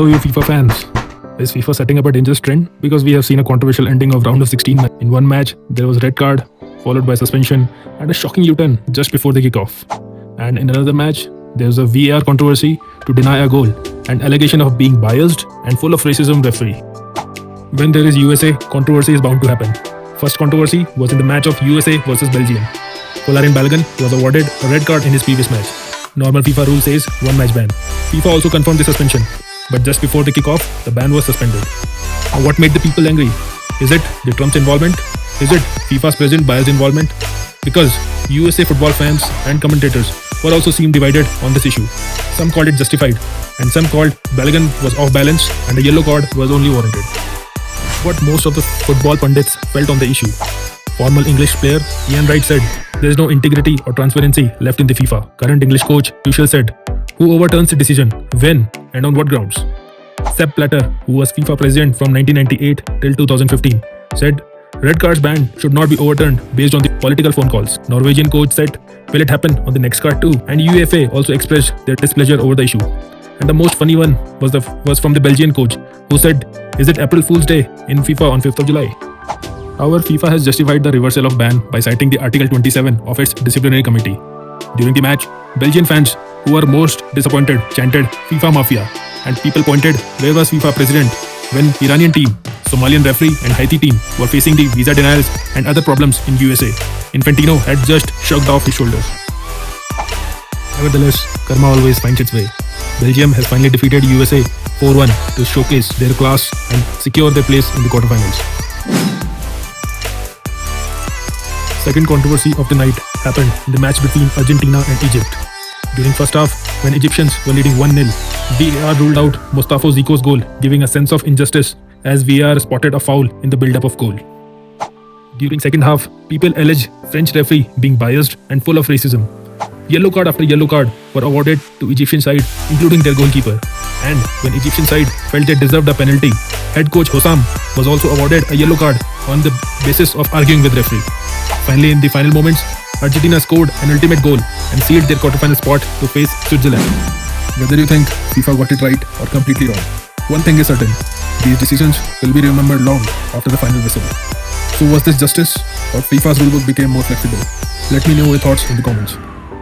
You FIFA fans, is FIFA setting up a dangerous trend? Because we have seen a controversial ending of round of 16. In one match, there was a red card, followed by suspension, and a shocking U-turn just before the kickoff. And in another match, there was a VAR controversy to deny a goal, and allegation of being biased and full of racism referee. When there is USA, controversy is bound to happen. First controversy was in the match of USA versus Belgium. Folarin Balogun was awarded a red card in his previous match. Normal FIFA rule says one match ban. FIFA also confirmed the suspension, but just before the kickoff, the ban was suspended. Now, what made the people angry? Is it the Trump's involvement? Is it FIFA's president biased involvement? Because USA football fans and commentators were also seen divided on this issue. Some called it justified, and some called Balogun was off balance and a yellow card was only warranted. What most of the football pundits felt on the issue. Former English player Ian Wright said, "There is no integrity or transparency left in the FIFA." Current English coach Tuchel said, "Who overturns the decision? When? And on what grounds?" Sepp Blatter, who was FIFA president from 1998 till 2015, said, "Red cards ban should not be overturned based on the political phone calls." Norwegian coach said, "Will it happen on the next card too?" And UEFA also expressed their displeasure over the issue. And the most funny one was from the Belgian coach, who said, "Is it April Fool's Day in FIFA on 5th of July?" However, FIFA has justified the reversal of ban by citing the Article 27 of its disciplinary committee. During the match, Belgian fans who were most disappointed chanted "FIFA Mafia", and people pointed, where was FIFA president when Iranian team, Somalian referee and Haiti team were facing the visa denials and other problems in USA? Infantino had just shrugged off his shoulders. Nevertheless, karma always finds its way. Belgium has finally defeated USA 4-1 to showcase their class and secure their place in the quarterfinals. Second controversy of the night happened in the match between Argentina and Egypt. During first half, when Egyptians were leading 1-0, VAR ruled out Moustapho Zico's goal, giving a sense of injustice as VAR spotted a foul in the build-up of goal. During second half, people alleged French referee being biased and full of racism. Yellow card after yellow card were awarded to Egyptian side, including their goalkeeper. And when Egyptian side felt they deserved a penalty, head coach Hossam was also awarded a yellow card on the basis of arguing with referee. Finally, in the final moments, Argentina scored an ultimate goal and sealed their quarterfinal spot to face Switzerland. Whether you think FIFA got it right or completely wrong, one thing is certain: these decisions will be remembered long after the final whistle. So was this justice, or FIFA's rulebook became more flexible? Let me know your thoughts in the comments.